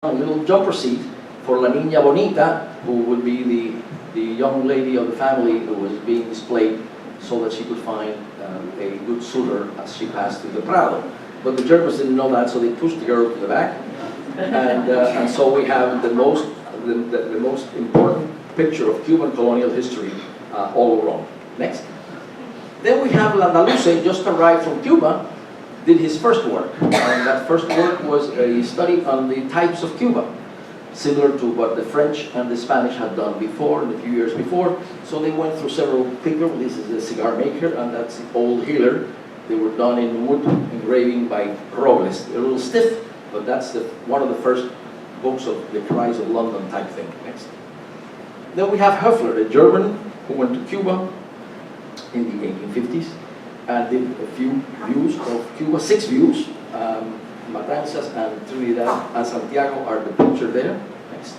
a little jumper seat for La Niña Bonita, who would be the young lady of the family who was being displayed so that she could find a good suitor as she passed through the Prado. But the Germans didn't know that, so they pushed the girl to the back. And so we have the most important picture of Cuban colonial history all around. Next. Then we have Landaluce, just arrived from Cuba, did his first work. And that first work was a study on the types of Cuba, similar to what the French and the Spanish had done before, in a few years before. So they went through several people. This is a cigar maker, and that's the old healer. They were done in wood engraving by Robles. They're a little stiff, but that's one of the first books of the Cries of London type thing. Next. Then we have Höfler, a German who went to Cuba in the 1850s and did a few views of Cuba, 6 views. Matanzas and Trinidad and Santiago are the picture there. Next.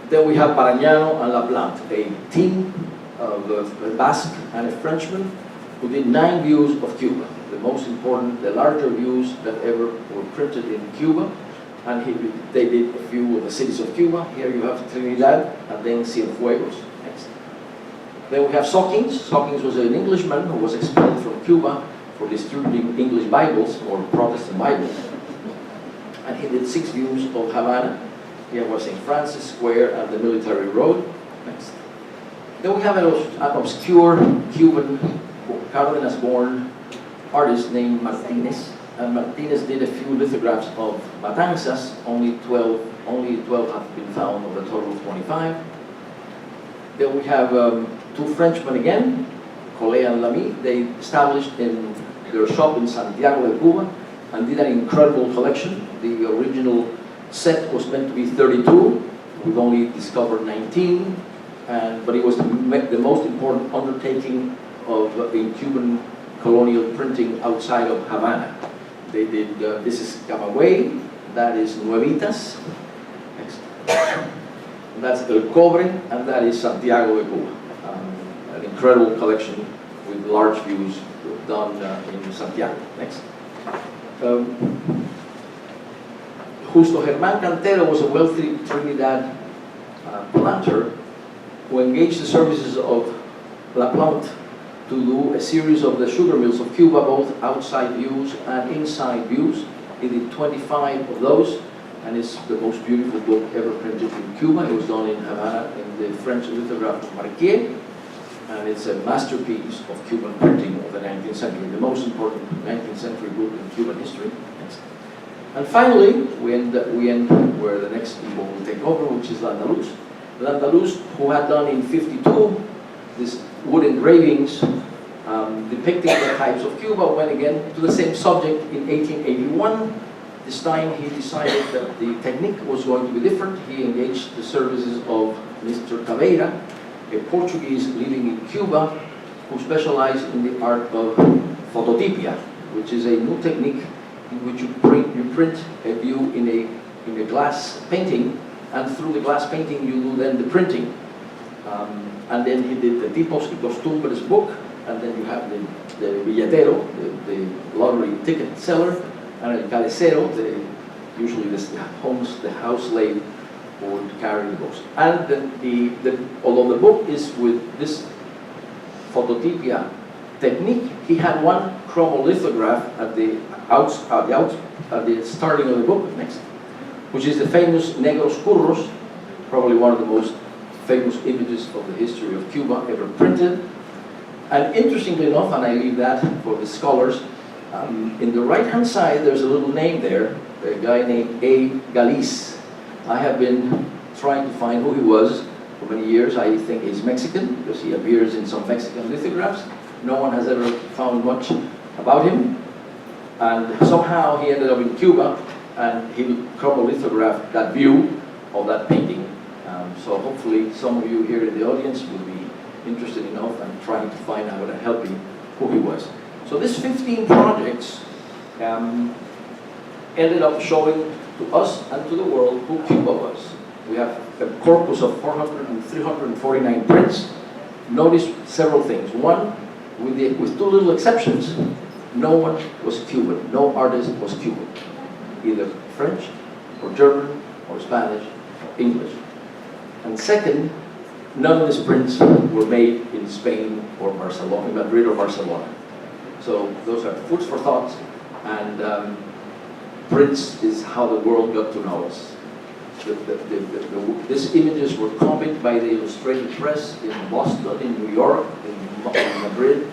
Then we have Parañano and La Plante, a team of a Basque and a Frenchman who did 9 views of Cuba, the most important, the larger views that ever were printed in Cuba. And they did a few of the cities of Cuba. Here you have Trinidad and then Cienfuegos. Next. Then we have Sawkins. Sawkins was an Englishman who was expelled from Cuba for distributing English Bibles or Protestant Bibles. And he did 6 views of Havana. Here was St. Francis Square and the Military Road. Next. Then we have an obscure Cuban Cárdenas-born artist named Martinez. And Martinez did a few lithographs of Matanzas. Only 12 have been found of a total of 25. Then we have 2 Frenchmen again, Collet and Lamy. They established in their shop in Santiago de Cuba and did an incredible collection. The original set was meant to be 32. We've only discovered 19, but it was the most important undertaking in Cuban colonial printing outside of Havana. They did, this is Camagüey, that is Nuevitas, next. That's El Cobre, and that is Santiago de Cuba. An incredible collection with large views done in Santiago. Next. Justo Germán Cantero was a wealthy Trinidad planter who engaged the services of La Plante to do a series of the sugar mills of Cuba, both outside views and inside views. He did 25 of those, and it's the most beautiful book ever printed in Cuba. It was done in Havana in the French lithograph of Marquier, and it's a masterpiece of Cuban printing of the 19th century, the most important 19th century book in Cuban history. Next. And finally, we end where the next people will take over, which is Landaluz. Landaluz, who had done in 52 these wood engravings depicting the types of Cuba, went again to the same subject in 1881. This time he decided that the technique was going to be different. He engaged the services of Mr. Caveira, a Portuguese living in Cuba, who specialized in the art of phototipia, which is a new technique in which you print a view in a glass painting, and through the glass painting you do then the printing. And then he did the Tipos y Costumbres book, and then you have the billetero, the lottery ticket seller, and el calecero, usually the house slave would carry the books. And although the book is with this phototipia technique, he had one chromolithograph at the starting of the book, next, which is the famous Negros Curros, probably one of the most famous images of the history of Cuba ever printed. And interestingly enough, and I leave that for the scholars, in the right-hand side there's a little name there, a guy named A. Galiz. I have been trying to find who he was for many years. I think he's Mexican because he appears in some Mexican lithographs. No one has ever found much about him. And somehow he ended up in Cuba and he chromolithographed that view of that painting. So hopefully some of you here in the audience will be interested enough and trying to find out and helping who he was. So these 15 projects ended up showing to us and to the world who Cuba was. We have a corpus of 349 prints. Notice several things. One, with 2 little exceptions, no one was Cuban. No artist was Cuban. Either French or German, or Spanish, or English. And second, none of these prints were made in Spain or Barcelona, in Madrid or Barcelona. So those are foods for thought, and prints is how the world got to know us. These images were copied by the Illustrated Press in Boston, in New York, in Madrid,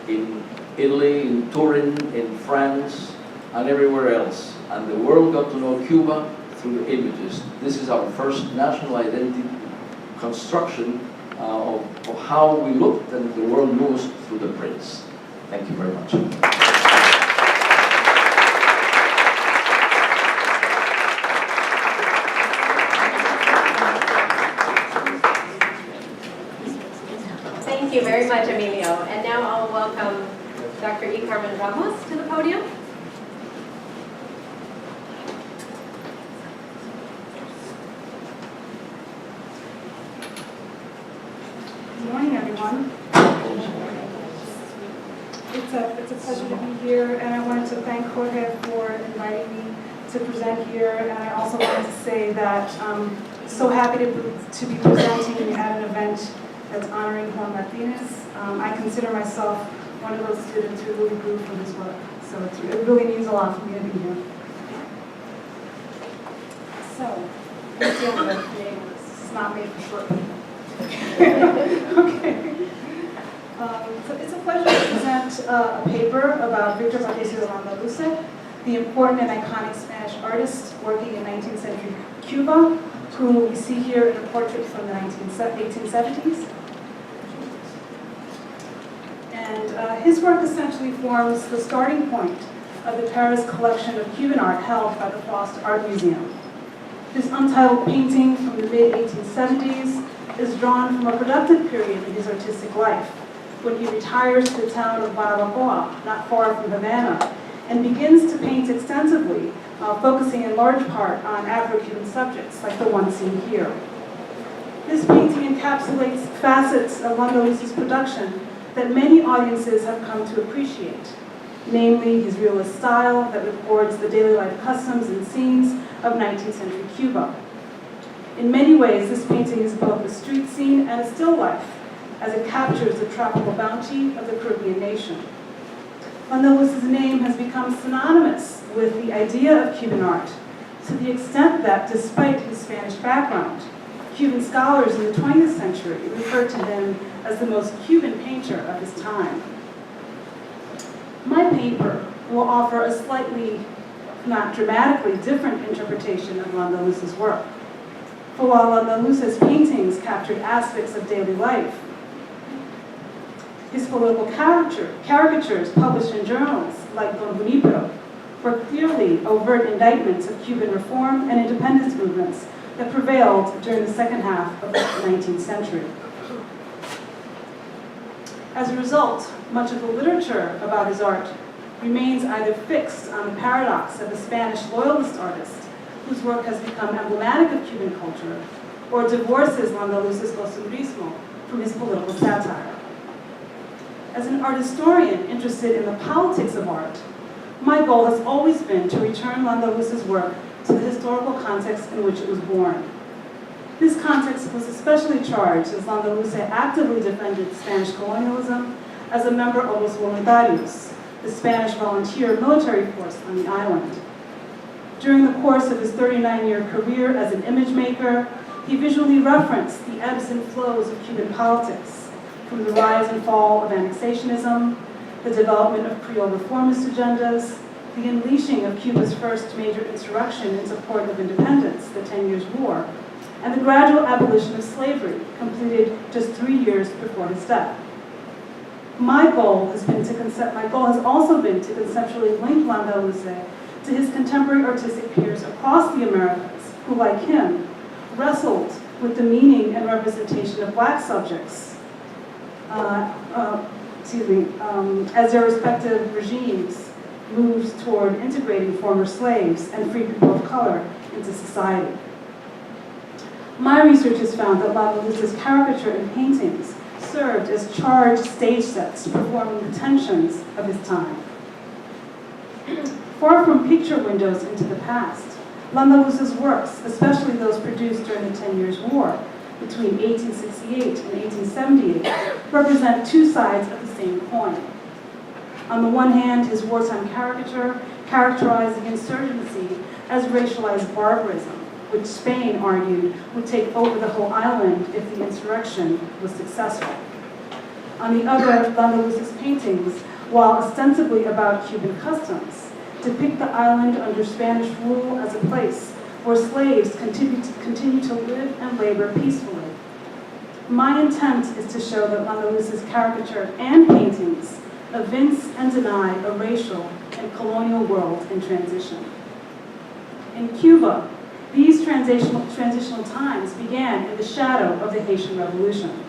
in Italy, in Turin, in France, and everywhere else. And the world got to know Cuba through the images. This is our first national identity construction of how we looked, and the world knew us through the prints. Thank you very much. Thank you very much, Emilio. And now I'll welcome Dr. E. Carmen Ramos to the podium. Good morning, everyone. It's a pleasure to be here, and I wanted to thank Jorge for inviting me to present here. And I also wanted to say that I'm so happy to be presenting at an event that's honoring Juan Martinez. I consider myself one of those students who really grew from his work. So it really means a lot for me to be here. So, let's deal with it. This is not made for short people. Okay. So it's a pleasure to present a paper about Victor Patricio Landaluce, the important and iconic Spanish artist working in 19th century Cuba, who we see here in a portrait from the 1870s. And his work essentially forms the starting point of the Paris collection of Cuban art held by the Faust Art Museum. This untitled painting from the mid-1870s is drawn from a productive period in his artistic life, when he retires to the town of Barabacoa, not far from Havana, and begins to paint extensively, focusing in large part on Afro-Cuban subjects, like the one seen here. This painting encapsulates facets of Landaluce's production that many audiences have come to appreciate, namely his realist style that records the daily life customs and scenes of 19th century Cuba. In many ways, this painting is both a street scene and a still life, as it captures the tropical bounty of the Caribbean nation. Landaluce's name has become synonymous with the idea of Cuban art, to the extent that, despite his Spanish background, Cuban scholars in the 20th century referred to him as the most Cuban painter of his time. My paper will offer a slightly, not dramatically, different interpretation of Landaluce's work. For while Landaluce's paintings captured aspects of daily life, his political caricatures published in journals like Don Junipero were clearly overt indictments of Cuban reform and independence movements that prevailed during the second half of the 19th century. As a result, much of the literature about his art remains either fixed on the paradox of a Spanish loyalist artist whose work has become emblematic of Cuban culture, or divorces Landaluce's costumbrismo from his political satire. As an art historian interested in the politics of art, my goal has always been to return Landaluce's work to the historical context in which it was born. This context was especially charged as Landaluce actively defended Spanish colonialism as a member of Los Voluntarios, the Spanish volunteer military force on the island. During the course of his 39-year career as an image maker, he visually referenced the ebbs and flows of Cuban politics, from the rise and fall of annexationism, the development of Creole reformist agendas, the unleashing of Cuba's first major insurrection in support of independence, the 10 Years' War, and the gradual abolition of slavery, completed just 3 years before his death. My goal has also been to conceptually link Landaluce to his contemporary artistic peers across the Americas, who, like him, wrestled with the meaning and representation of black subjects, as their respective regimes moved toward integrating former slaves and free people of color into society. My research has found that Landaluce's caricature and paintings served as charged stage sets performing the tensions of his time. Far from picture windows into the past, Landaluce's works, especially those produced during the 10 Years' War, between 1868 and 1878, represent two sides of the same coin. On the one hand, his wartime caricature characterized the insurgency as racialized barbarism, which Spain argued would take over the whole island if the insurrection was successful. On the other, Landaluce's paintings, while ostensibly about Cuban customs, depict the island under Spanish rule as a place where slaves continue to live and labor peacefully. My intent is to show that Landaluce's caricature and paintings evince and deny a racial and colonial world in transition. In Cuba, these transitional times began in the shadow of the Haitian Revolution.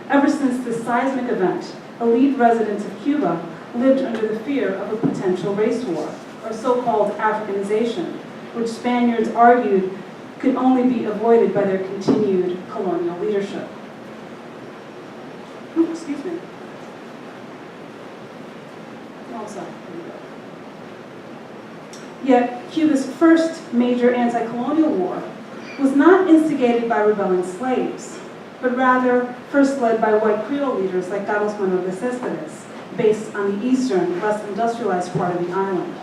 Ever since this seismic event, elite residents of Cuba lived under the fear of a potential race war, or so-called Africanization, which Spaniards argued could only be avoided by their continued colonial leadership. Ooh, excuse me. Oh, sorry. Yet, Cuba's first major anti-colonial war was not instigated by rebelling slaves, but rather first led by white Creole leaders like Carlos Manuel de Céspedes, based on the eastern, less industrialized part of the island.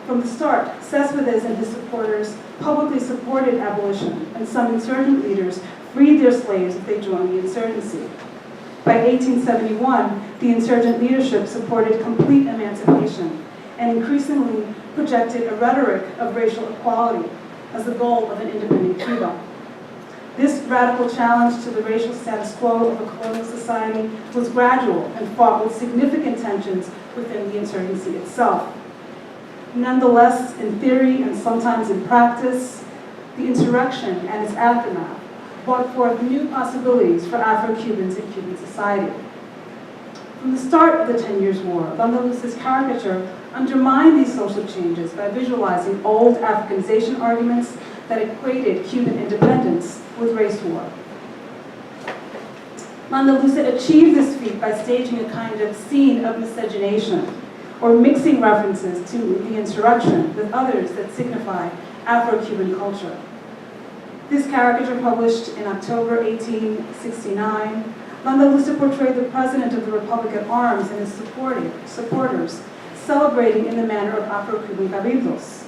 From the start, Céspedes and his supporters publicly supported abolition, and some insurgent leaders freed their slaves if they joined the insurgency. By 1871, the insurgent leadership supported complete emancipation and increasingly projected a rhetoric of racial equality as the goal of an independent Cuba. This radical challenge to the racial status quo of a colonial society was gradual and fought with significant tensions within the insurgency itself. Nonetheless, in theory and sometimes in practice, the insurrection and its aftermath brought forth new possibilities for Afro-Cubans in Cuban society. From the start of the 10 Years' War, Landaluce's caricature undermined these social changes by visualizing old Africanization arguments that equated Cuban independence with race war. Landaluce achieved this feat by staging a kind of scene of miscegenation, or mixing references to the insurrection with others that signify Afro-Cuban culture. This caricature, published in October 1869, Landaluce portrayed the President of the Republic at arms and his supporters celebrating in the manner of Afro-Cuban cabildos,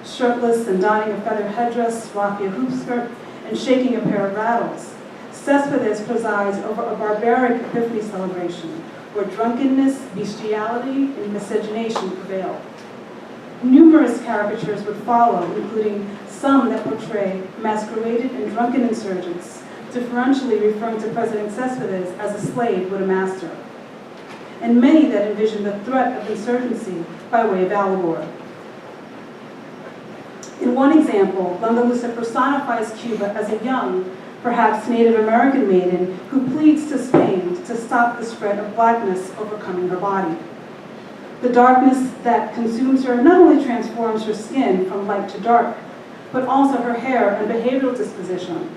shirtless and donning a feather headdress, rocking a hoop skirt, and shaking a pair of rattles. Céspedes presides over a barbaric Epiphany celebration where drunkenness, bestiality, and miscegenation prevail. Numerous caricatures would follow, including some that portray masqueraded and drunken insurgents, differentially referring to President Céspedes as a slave with a master, and many that envision the threat of insurgency by way of allegory. In one example, Landaluce personifies Cuba as a young, perhaps Native American maiden who pleads to Spain to stop the spread of blackness overcoming her body. The darkness that consumes her not only transforms her skin from light to dark, but also her hair and behavioral disposition.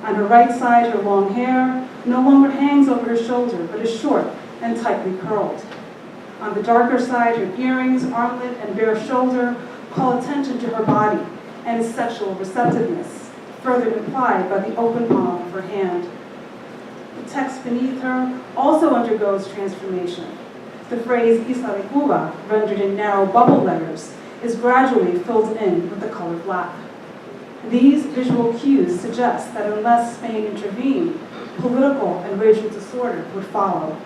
On her right side, her long hair no longer hangs over her shoulder, but is short and tightly curled. On the darker side, her earrings, armlet, and bare shoulder call attention to her body and its sexual receptiveness, further implied by the open palm of her hand. The text beneath her also undergoes transformation. The phrase Isla de Cuba, rendered in narrow bubble letters, is gradually filled in with the color black. These visual cues suggest that unless Spain intervened, political and racial disorder would follow.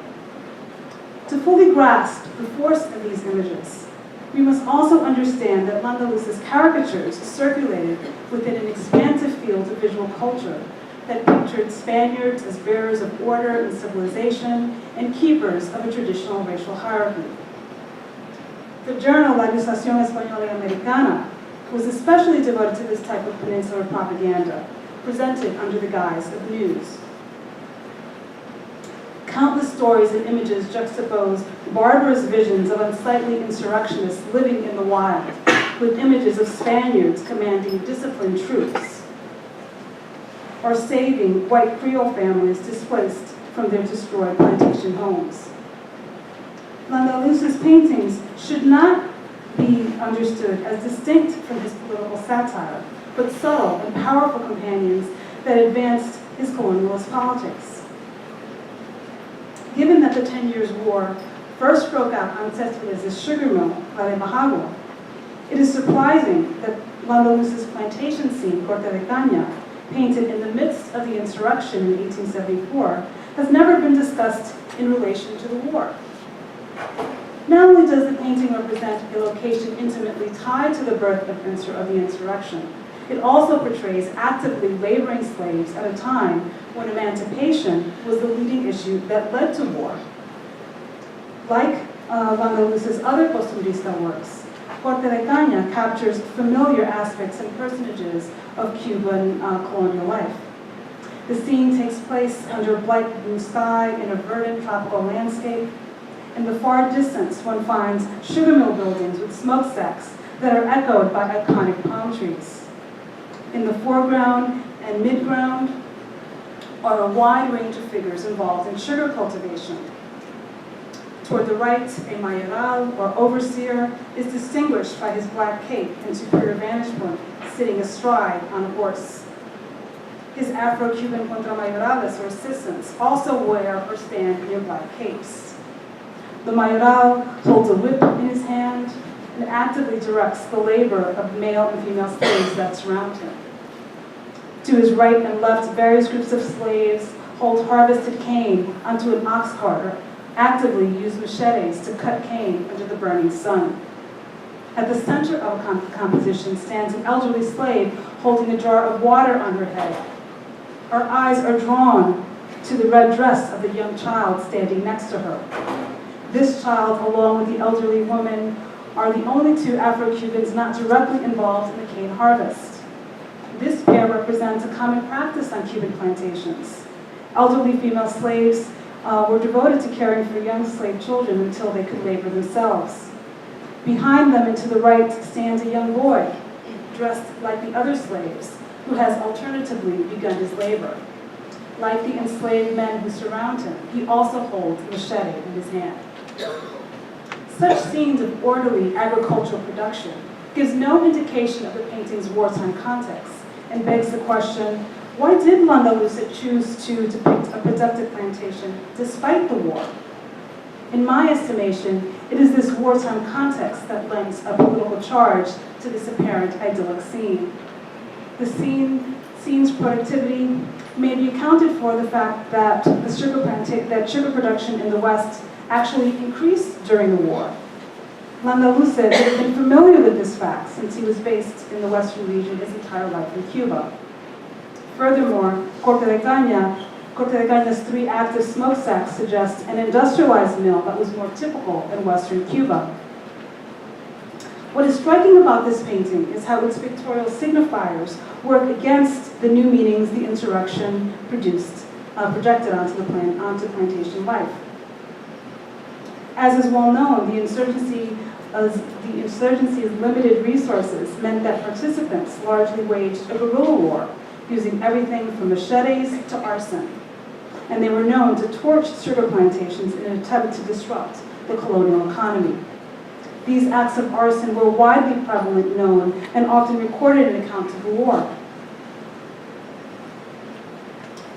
To fully grasp the force of these images, we must also understand that Landaluce's caricatures circulated within an expansive field of visual culture that pictured Spaniards as bearers of order and civilization and keepers of a traditional racial hierarchy. The journal La Ilustración Española y Americana was especially devoted to this type of peninsular propaganda, presented under the guise of news. Countless stories and images juxtapose barbarous visions of unsightly insurrectionists living in the wild with images of Spaniards commanding disciplined troops or saving white Creole families displaced from their destroyed plantation homes. Landaluce's paintings should not be understood as distinct from his political satire, but subtle and powerful companions that advanced his colonialist politics. Given that the 10 Years' War first broke out on Céspedes' sugar mill, La de Majagua, it is surprising that Landaluce's plantation scene, Corte de Caña, painted in the midst of the insurrection in 1874, has never been discussed in relation to the war. Not only does the painting represent a location intimately tied to the birth of the insurrection, it also portrays actively laboring slaves at a time when emancipation was the leading issue that led to war. Like Landaluce's other costumbrista works, Corte de Caña captures familiar aspects and personages of Cuban colonial life. The scene takes place under a bright blue sky in a verdant tropical landscape. In the far distance, one finds sugar mill buildings with smokestacks that are echoed by iconic palm trees. In the foreground and midground are a wide range of figures involved in sugar cultivation. Toward the right, a mayoral, or overseer, is distinguished by his black cape and superior vantage point, sitting astride on a horse. His Afro-Cuban contramayorales, or assistants, also wear or stand near black capes. The mayoral holds a whip in his hand and actively directs the labor of male and female slaves that surround him. To his right and left, various groups of slaves hold harvested cane onto an ox cart or actively use machetes to cut cane under the burning sun. At the center of a composition stands an elderly slave holding a jar of water on her head. Our eyes are drawn to the red dress of the young child standing next to her. This child, along with the elderly woman, are the only two Afro-Cubans not directly involved in the cane harvest. This pair represents a common practice on Cuban plantations. Elderly female slaves were devoted to caring for young slave children until they could labor themselves. Behind them and to the right stands a young boy, dressed like the other slaves, who has alternatively begun his labor. Like the enslaved men who surround him, he also holds a machete in his hand. Such scenes of orderly agricultural production gives no indication of the painting's wartime context and begs the question, why did Landaluce choose to depict a productive plantation despite the war? In my estimation, it is this wartime context that lends a political charge to this apparent idyllic scene. The scene's productivity may be accounted for the fact that sugar production in the West actually increased during the war. Landaluce would have been familiar with this fact since he was based in the Western region his entire life in Cuba. Furthermore, Corte de Caña's three active smokestacks suggest an industrialized mill that was more typical in Western Cuba. What is striking about this painting is how its pictorial signifiers work against the new meanings the insurrection projected onto plantation life. As is well known, the insurgency's limited resources meant that participants largely waged a guerrilla war, using everything from machetes to arson. And they were known to torch sugar plantations in an attempt to disrupt the colonial economy. These acts of arson were widely prevalent, known, and often recorded in accounts of the war.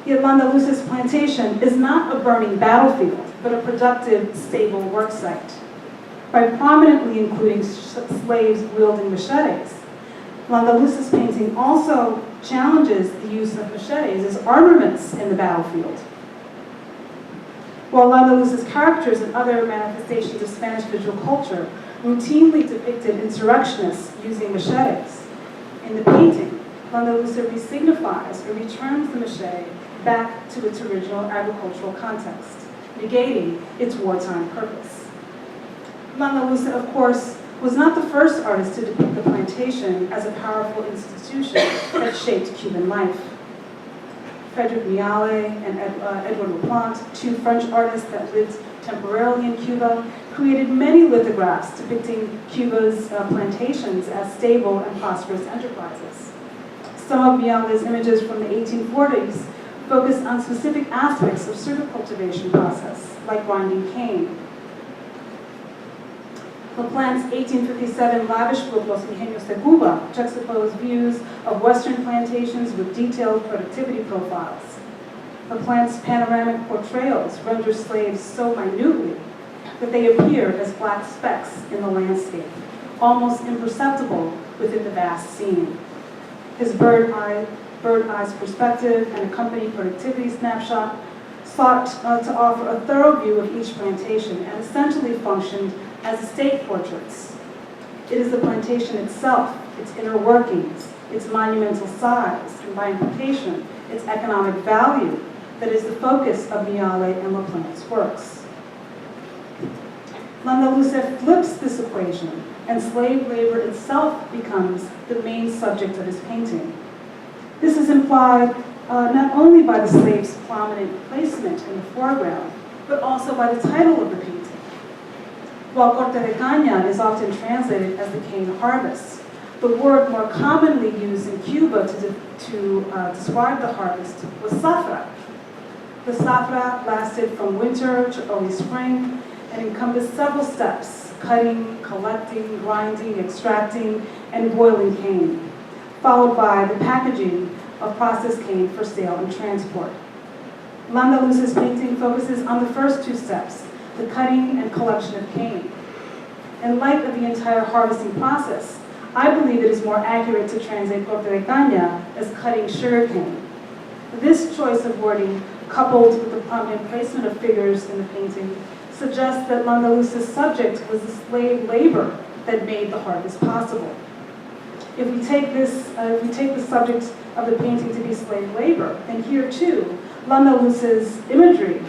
Yet Landaluce's plantation is not a burning battlefield, but a productive, stable work site. By prominently including slaves wielding machetes, Landaluce's painting also challenges the use of machetes as armaments in the battlefield. While Landaluce's characters and other manifestations of Spanish visual culture routinely depicted insurrectionists using machetes, in the painting, Landaluce resignifies or returns the machete back to its original agricultural context, negating its wartime purpose. Landaluce, of course, was not the first artist to depict the plantation as a powerful institution that shaped Cuban life. Frederic Miale and Edouard Laplante, two French artists that lived temporarily in Cuba, created many lithographs depicting Cuba's plantations as stable and prosperous enterprises. Some of Miale's images from the 1840s focused on specific aspects of sugar cultivation process, like grinding cane. LaPlante's 1857 lavish book, Los Ingenios de Cuba, juxtaposed views of Western plantations with detailed productivity profiles. LaPlante's panoramic portrayals render slaves so minutely that they appear as black specks in the landscape, almost imperceptible within the vast scene. His bird-eyes perspective and accompanied productivity snapshot sought to offer a thorough view of each plantation and essentially functioned as estate portraits. It is the plantation itself, its inner workings, its monumental size, and by implication, its economic value, that is the focus of Miale and LaPlante's works. Landaluce flips this equation, and slave labor itself becomes the main subject of his painting. This is implied not only by the slave's prominent placement in the foreground, but also by the title of the painting. While corte de caña is often translated as the cane harvest, the word more commonly used in Cuba to describe the harvest was zafra. The zafra lasted from winter to early spring and encompassed several steps: cutting, collecting, grinding, extracting, and boiling cane, followed by the packaging of processed cane for sale and transport. Landaluce's painting focuses on the first two steps, the cutting and collection of cane. In light of the entire harvesting process, I believe it is more accurate to translate corte de caña as cutting sugarcane. This choice of wording, coupled with the prominent placement of figures in the painting, suggests that Landaluce's subject was the slave labor that made the harvest possible. If we take the subject of the painting to be slave labor, then here too, Landaluce's imagery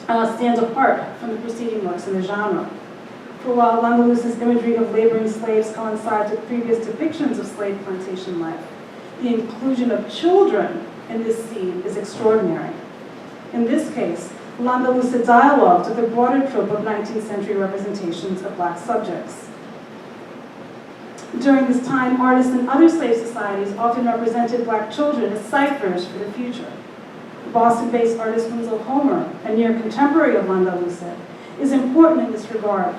stands apart from the preceding works in the genre. For while Landaluce's imagery of laboring slaves coincides with previous depictions of slave plantation life, the inclusion of children in this scene is extraordinary. In this case, Landaluce dialogued with a broader trope of 19th century representations of black subjects. During this time, artists in other slave societies often represented black children as ciphers for the future. Boston-based artist Winslow Homer, a near contemporary of Landaluce, is important in this regard,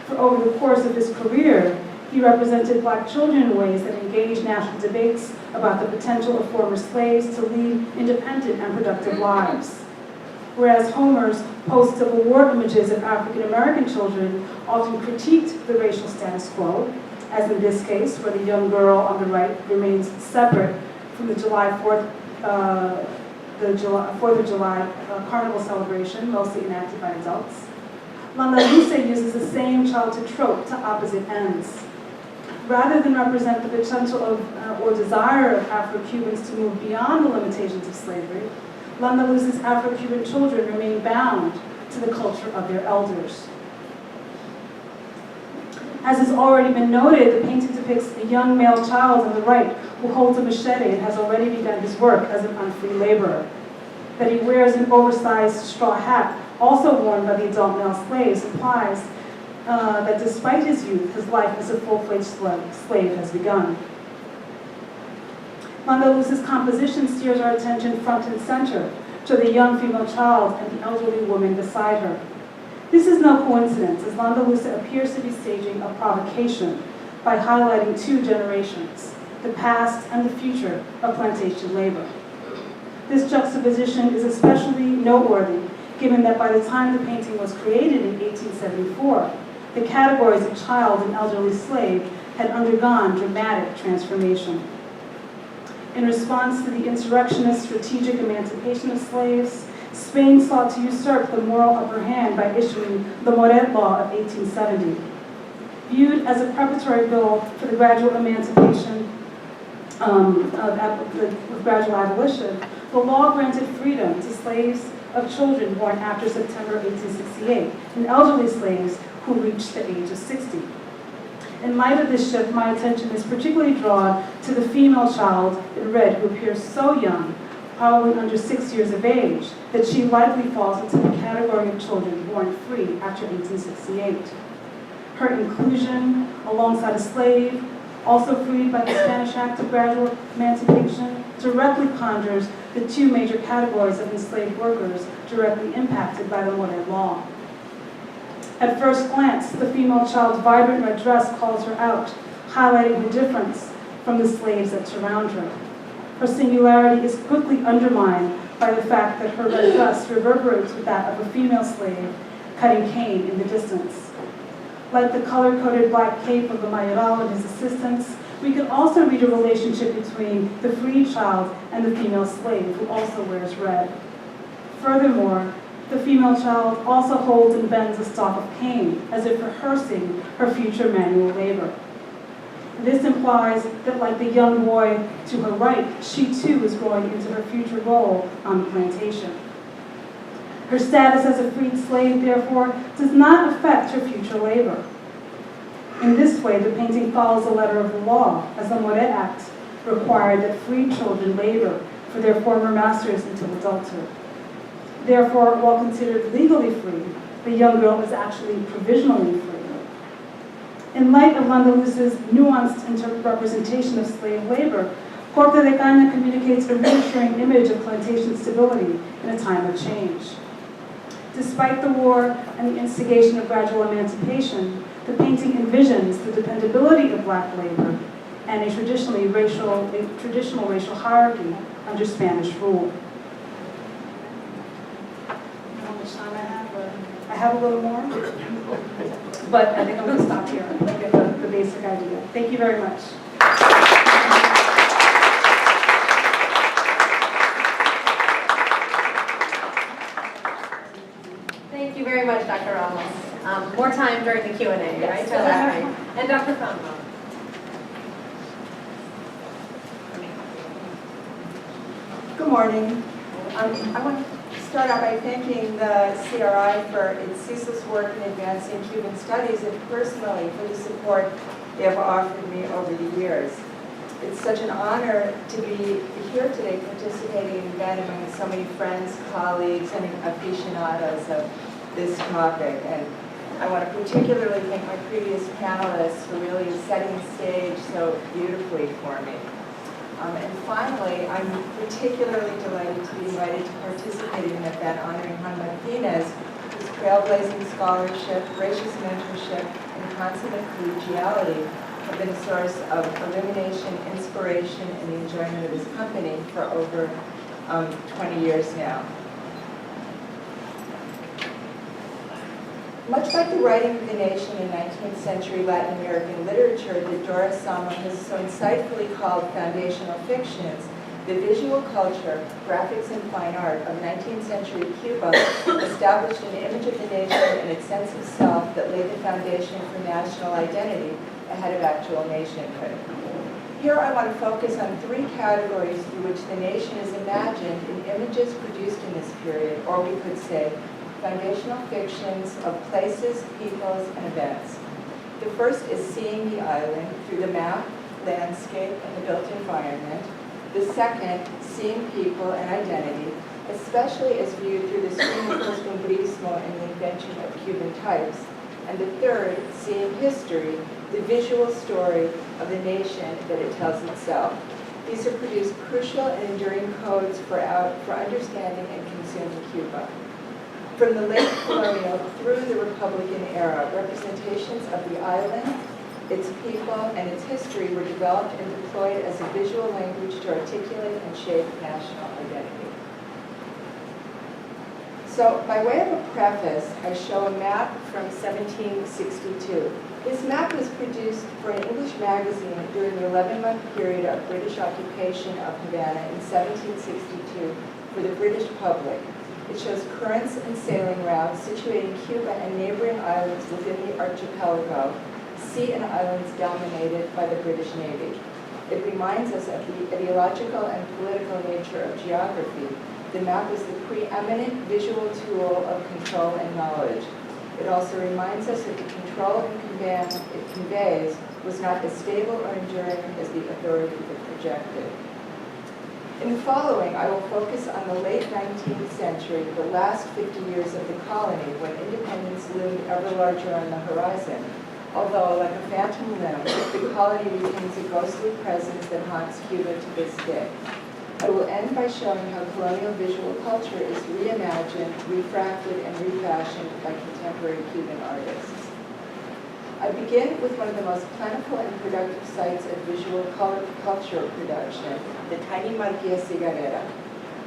for over the course of his career, he represented black children in ways that engaged national debates about the potential of former slaves to lead independent and productive lives. Whereas Homer's post-Civil War images of African American children often critiqued the racial status quo, as in this case, where the young girl on the right remains separate from the July 4th of July carnival celebration, mostly enacted by adults. Landaluce uses the same childhood trope to opposite ends. Rather than represent the potential of or desire of Afro-Cubans to move beyond the limitations of slavery, Landaluce's Afro-Cuban children remain bound to the culture of their elders. As has already been noted, the painting depicts a young male child on the right who holds a machete and has already begun his work as an unfree laborer. That he wears an oversized straw hat, also worn by the adult male slaves, implies that despite his youth, his life as a full-fledged slave has begun. Landaluce's composition steers our attention front and center to the young female child and the elderly woman beside her. This is no coincidence, as Landaluce appears to be staging a provocation by highlighting two generations, the past and the future of plantation labor. This juxtaposition is especially noteworthy given that by the time the painting was created in 1874, the categories of child and elderly slave had undergone dramatic transformation. In response to the insurrectionist strategic emancipation of slaves, Spain sought to usurp the moral upper hand by issuing the Moret Law of 1870. Viewed as a preparatory bill for the gradual emancipation of gradual abolition, the law granted freedom to slaves of children born after September 1868 and elderly slaves who reached the age of 60. In light of this shift, my attention is particularly drawn to the female child in red who appears so young, probably under 6 years of age, that she likely falls into the category of children born free after 1868. Her inclusion alongside a slave, also freed by the Spanish Act of Gradual Emancipation, directly conjures the two major categories of enslaved workers directly impacted by the Moret Law. At first glance, the female child's vibrant red dress calls her out, highlighting her difference from the slaves that surround her. Her singularity is quickly undermined by the fact that her red dress reverberates with that of a female slave cutting cane in the distance. Like the color-coded black cape of the mayoral and his assistants, we can also read a relationship between the freed child and the female slave, who also wears red. Furthermore, the female child also holds and bends a stalk of cane, as if rehearsing her future manual labor. This implies that, like the young boy to her right, she too is growing into her future role on the plantation. Her status as a freed slave, therefore, does not affect her future labor. In this way, the painting follows the letter of the law, as the Moret Act required that freed children labor for their former masters until adulthood. Therefore, while considered legally free, the young girl is actually provisionally free. In light of Landaluce's nuanced representation of slave labor, Corte de Caña communicates a reassuring image of plantation stability in a time of change. Despite the war and the instigation of gradual emancipation, the painting envisions the dependability of black labor and a traditional racial hierarchy under Spanish rule. How much time I have? I have a little more, but I think I'm going to stop here and get the basic idea. Thank you very much. Thank you very much, Dr. Ramos. More time during the Q&A, right? To elaborate. And Dr. Frontman. Good morning. I want to start out by thanking the CRI for its ceaseless work in advancing Cuban studies and personally for the support they have offered me over the years. It's such an honor to be here today participating in an event among so many friends, colleagues, and aficionados of this topic. And I want to particularly thank my previous panelists for really setting the stage so beautifully for me. And finally, I'm particularly delighted to be invited to participate in an event honoring Juan Martinez, whose trailblazing scholarship, gracious mentorship, and consummate collegiality have been a source of illumination, inspiration, and the enjoyment of his company for over 20 years now. Much like the writing of the nation in 19th century Latin American literature that Doris Samo has so insightfully called foundational fictions, the visual culture, graphics, and fine art of 19th century Cuba established an image of the nation and its sense of self that laid the foundation for national identity ahead of actual nationhood. Here I want to focus on three categories through which the nation is imagined in images produced in this period, or we could say, foundational fictions of places, peoples, and events. The first is seeing the island through the map, landscape, and the built environment. The second, seeing people and identity, especially as viewed through the screen of costumbrismo and the invention of Cuban types. And the third, seeing history, the visual story of the nation that it tells itself. These have produced crucial and enduring codes for understanding and consuming Cuba. From the late colonial through the Republican era, representations of the island, its people, and its history were developed and deployed as a visual language to articulate and shape national identity. So, by way of a preface, I show a map from 1762. This map was produced for an English magazine during the 11-month period of British occupation of Havana in 1762 for the British public. It shows currents and sailing routes situating Cuba and neighboring islands within the archipelago, sea and islands dominated by the British Navy. It reminds us of the ideological and political nature of geography. The map is the preeminent visual tool of control and knowledge. It also reminds us that the control and command it conveys was not as stable or enduring as the authority it projected. In the following, I will focus on the late 19th century, the last 50 years of the colony, when independence loomed ever larger on the horizon. Although, like a phantom limb, the colony retains a ghostly presence that haunts Cuba to this day. I will end by showing how colonial visual culture is reimagined, refracted, and refashioned by contemporary Cuban artists. I begin with one of the most plentiful and productive sites of visual culture production, the tiny marquilla cigarrera.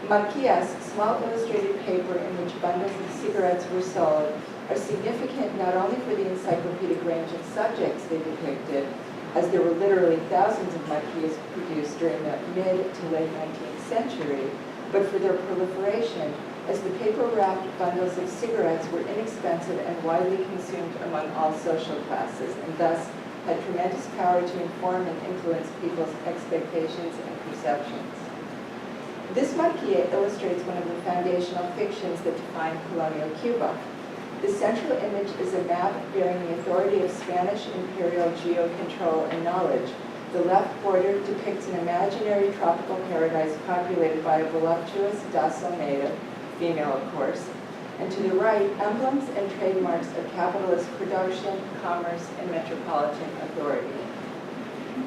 Marquillas, small illustrated paper in which bundles of cigarettes were sold, are significant not only for the encyclopedic range of subjects they depicted, as there were literally thousands of marquillas produced during the mid to late 19th century, but for their proliferation, as the paper-wrapped bundles of cigarettes were inexpensive and widely consumed among all social classes, and thus had tremendous power to inform and influence people's expectations and perceptions. This marquilla illustrates one of the foundational fictions that define colonial Cuba. The central image is a map bearing the authority of Spanish imperial geo-control and knowledge. The left border depicts an imaginary tropical paradise populated by a voluptuous, docile native, female of course, and to the right, emblems and trademarks of capitalist production, commerce, and metropolitan authority.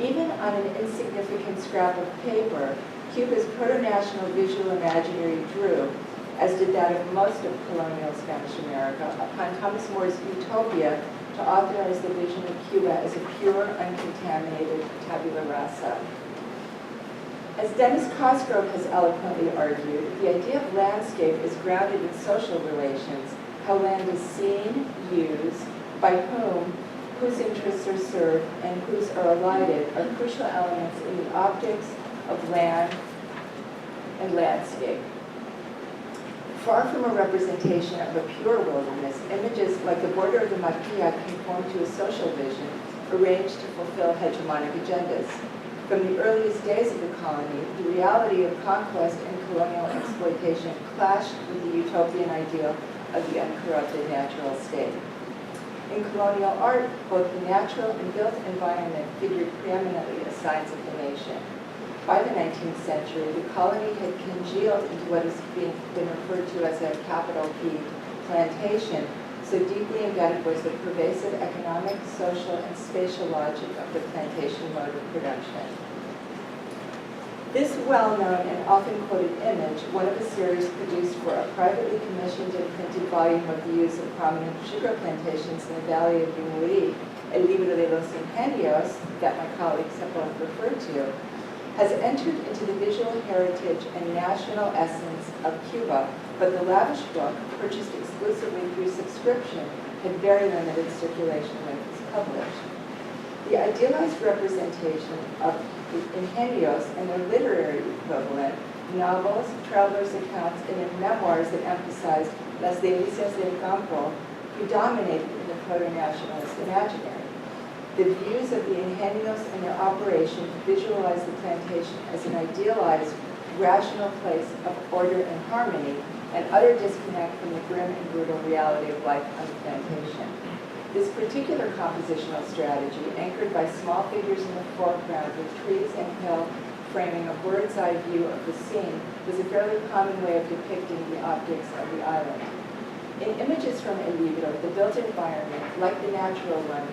Even on an insignificant scrap of paper, Cuba's proto-national visual imaginary drew, as did that of most of colonial Spanish America, upon Thomas More's utopia to authorize the vision of Cuba as a pure, uncontaminated tabula rasa. As Dennis Cosgrove has eloquently argued, the idea of landscape is grounded in social relations, how land is seen, used, by whom, whose interests are served, and whose are elided are crucial elements in the optics of land and landscape. Far from a representation of a pure wilderness, images like the border of the marquilla conform to a social vision arranged to fulfill hegemonic agendas. From the earliest days of the colony, the reality of conquest and colonial exploitation clashed with the utopian ideal of the uncorrupted natural state. In colonial art, both the natural and built environment figured preeminently as signs of the nation. By the 19th century, the colony had congealed into what has been referred to as a capital P plantation, so deeply embedded was the pervasive economic, social, and spatial logic of the plantation mode of production. This well-known and often quoted image, one of a series produced for a privately commissioned and printed volume of views of prominent sugar plantations in the valley of Yumurí, El Libro de los Ingenios, that my colleagues have both referred to, has entered into the visual heritage and national essence of Cuba, but the lavish book, purchased exclusively through subscription, had very limited circulation when it was published. The idealized representation of the Ingenios and their literary equivalent, novels, travelers' accounts, and in memoirs that emphasized las delicias del campo, predominated in the proto-nationalist imaginary. The views of the Ingenios and their operation visualize the plantation as an idealized, rational place of order and harmony, and utter disconnect from the grim and brutal reality of life on the plantation. This particular compositional strategy, anchored by small figures in the foreground with trees and hill framing a bird's-eye view of the scene, was a fairly common way of depicting the optics of the island. In images from El Libro, the built environment, like the natural one,